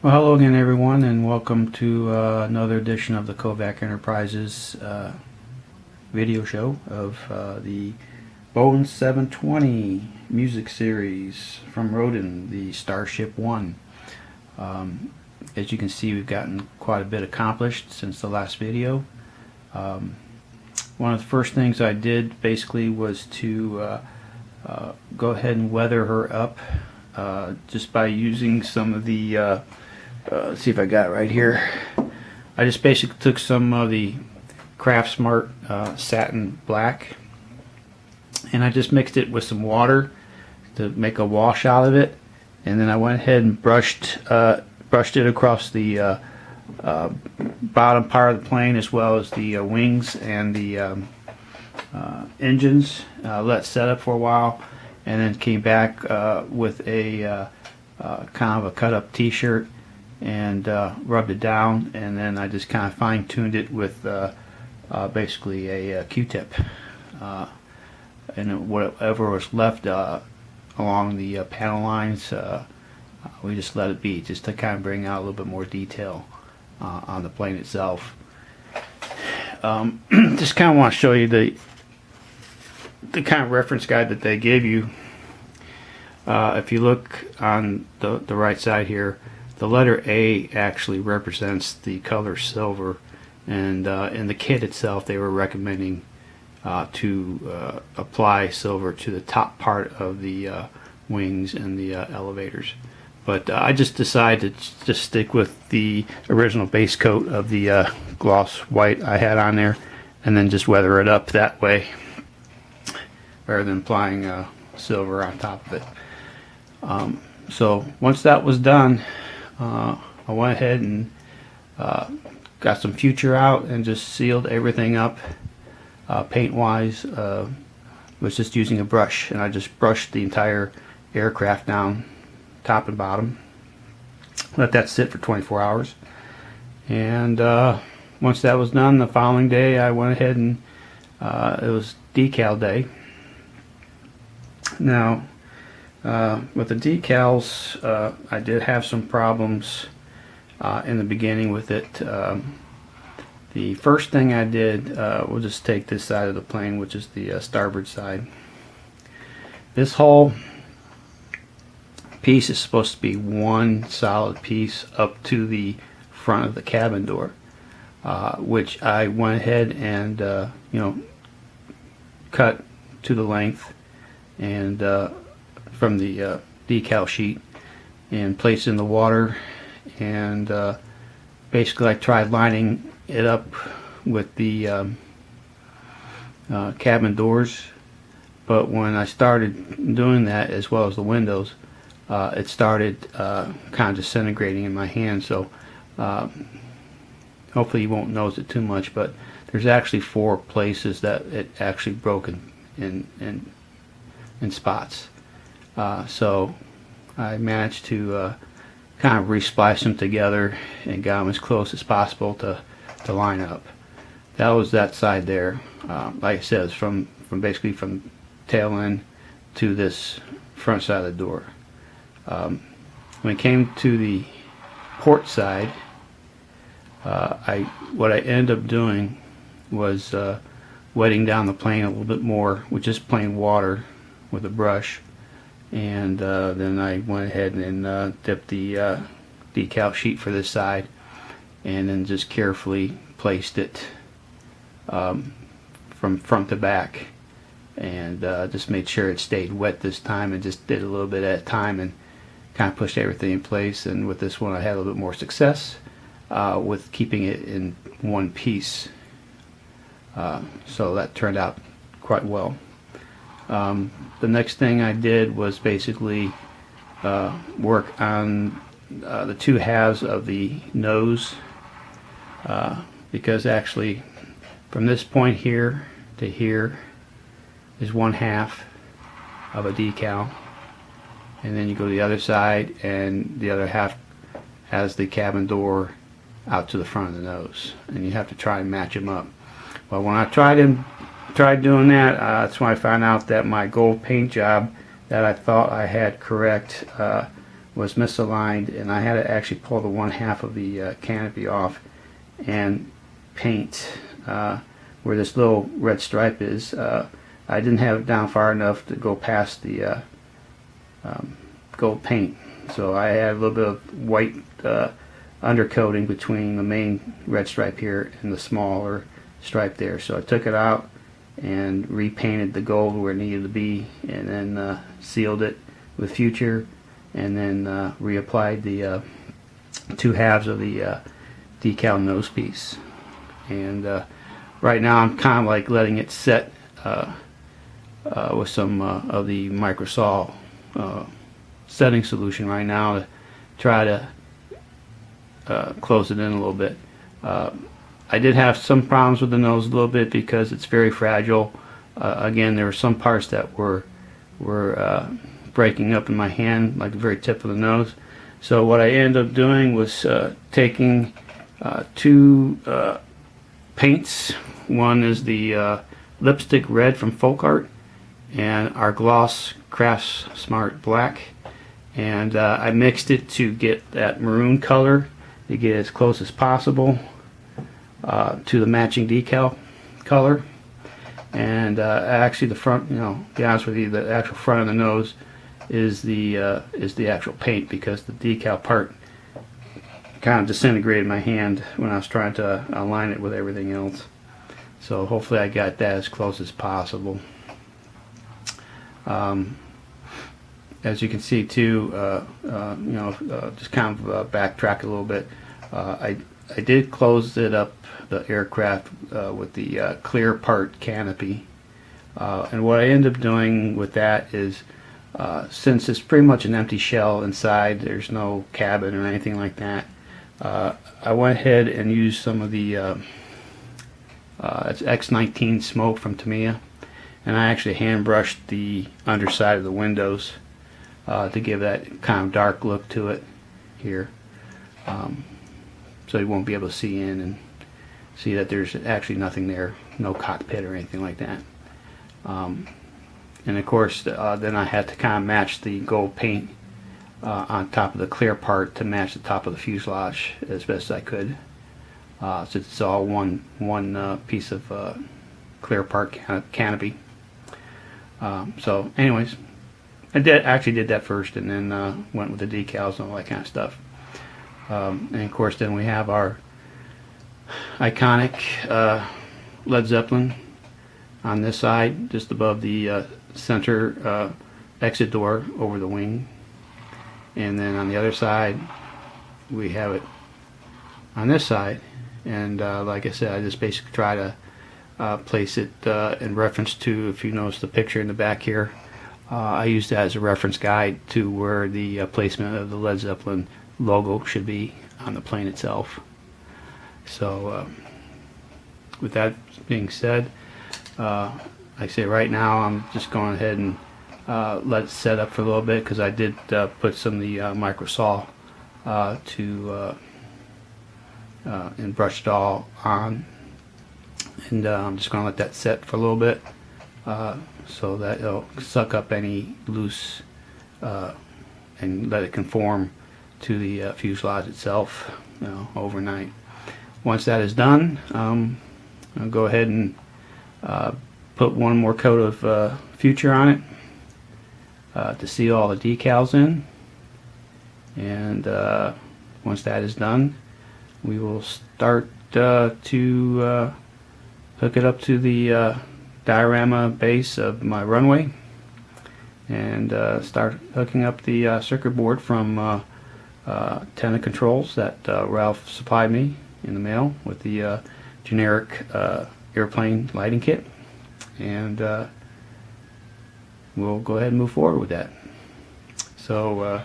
Well, hello again, everyone, and welcome to another edition of the Kovac Enterprises video show of the Bone 720 music series from Rodin, the Starship One. As you can see, we've gotten quite a bit accomplished since the last video. One of the first things I did basically was to go ahead and weather her up just by using some of the let's see if I got it right here. I just basically took some of the Craft Smart satin black and I just mixed it with some water to make a wash out of it, and then I went ahead and brushed it across the bottom part of the plane as well as the wings and the engines. Let it set up for a while and then came back with a kind of a cut up t-shirt and rubbed it down, and then I just kind of fine-tuned it with basically a Q-tip, and whatever was left along the panel lines, we just let it be, just to kind of bring out a little bit more detail on the plane itself. Just kind of want to show you the kind of reference guide that they gave you. If you look on the right side here, the letter A actually represents the color silver, and in the kit itself they were recommending to apply silver to the top part of the wings and the elevators. But I just decided to just stick with the original base coat of the gloss white I had on there, and then just weather it up that way rather than applying silver on top of it. So once that was done, I went ahead and got some Future out and just sealed everything up paint wise. Was just using a brush, and I just brushed the entire aircraft down top and bottom, let that sit for 24 hours, and once that was done, the following day I went ahead and it was decal day. Now with the decals, I did have some problems in the beginning with it. The first thing I did, we'll just take this side of the plane, which is the starboard side. This whole piece is supposed to be one solid piece up to the front of the cabin door, which I went ahead and cut to the length and from the decal sheet and placed in the water, and basically I tried lining it up with the cabin doors, but when I started doing that, as well as the windows, it started kind of disintegrating in my hand. So hopefully you won't notice it too much, but there's actually 4 places that it actually broke in spots. So I managed to kind of re-splice them together and got them as close as possible to line up. That was that side there. Like I said, it's from basically from tail end to this front side of the door. When it came to the port side, what I ended up doing was wetting down the plane a little bit more with just plain water with a brush, and then I went ahead and dipped the decal sheet for this side, and then just carefully placed it from front to back, and just made sure it stayed wet this time, and just did a little bit at a time and kind of pushed everything in place. And with this one I had a little bit more success with keeping it in one piece, so that turned out quite well. The next thing I did was basically work on the 2 halves of the nose, because actually from this point here to here is 1/2 of a decal, and then you go to the other side and the other half has the cabin door out to the front of the nose, and you have to try and match them up. Well, when I tried doing that, that's when I found out that my gold paint job that I thought I had correct was misaligned, and I had to actually pull the one half of the canopy off and paint where this little red stripe is. I didn't have it down far enough to go past the gold paint, so I had a little bit of white undercoating between the main red stripe here and the smaller stripe there. So I took it out and repainted the gold where it needed to be, and then sealed it with Future, and then reapplied the two halves of the decal nose piece. And right now I'm kind of like letting it set with some of the Microsol setting solution right now to try to close it in a little bit. I did have some problems with the nose a little bit because it's very fragile. Again, there were some parts that were breaking up in my hand, like the very tip of the nose. So what I ended up doing was taking two paints. One is the lipstick red from Folk Art and our gloss Crafts Smart Black, and I mixed it to get that maroon color to get as close as possible to the matching decal color. And actually the front, to be honest with you, the actual front of the nose is the actual paint, because the decal part kind of disintegrated my hand when I was trying to align it with everything else. So hopefully I got that as close as possible. As you can see too, just kind of backtrack a little bit. I did close it up, the aircraft, with the clear part canopy, and what I ended up doing with that is, since it's pretty much an empty shell inside, there's no cabin or anything like that, I went ahead and used some of the it's X19 smoke from Tamiya, and I actually hand brushed the underside of the windows to give that kind of dark look to it here, so you won't be able to see in and see that there's actually nothing there, no cockpit or anything like that. And of course then I had to kind of match the gold paint on top of the clear part to match the top of the fuselage as best I could, since it's all one piece of clear part canopy. So anyways, I actually did that first, and then went with the decals and all that kind of stuff. And of course then we have our iconic Led Zeppelin on this side, just above the center exit door over the wing. And then on the other side we have it on this side, and like I said, I just basically try to place it in reference to, if you notice the picture in the back here, I used that as a reference guide to where the placement of the Led Zeppelin logo should be on the plane itself. So with that being said, I say right now I'm just going ahead and let it set up for a little bit, because I did put some of the Microsol and brush it all on, and I'm just going to let that set for a little bit so that it'll suck up any loose and let it conform to the fuselage itself overnight. Once that is done, I'll go ahead and put one more coat of Future on it to seal all the decals in, and once that is done, we will start to hook it up to the diorama base of my runway, and start hooking up the circuit board from Tenna Controls that Ralph supplied me in the mail with the generic airplane lighting kit, and we'll go ahead and move forward with that. So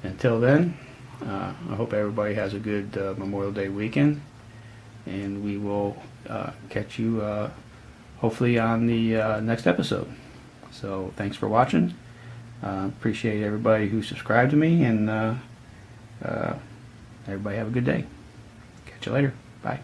until then, I hope everybody has a good Memorial Day weekend, and we will catch you hopefully on the next episode. So thanks for watching. Appreciate everybody who subscribed to me, and everybody have a good day. Catch you later. Bye.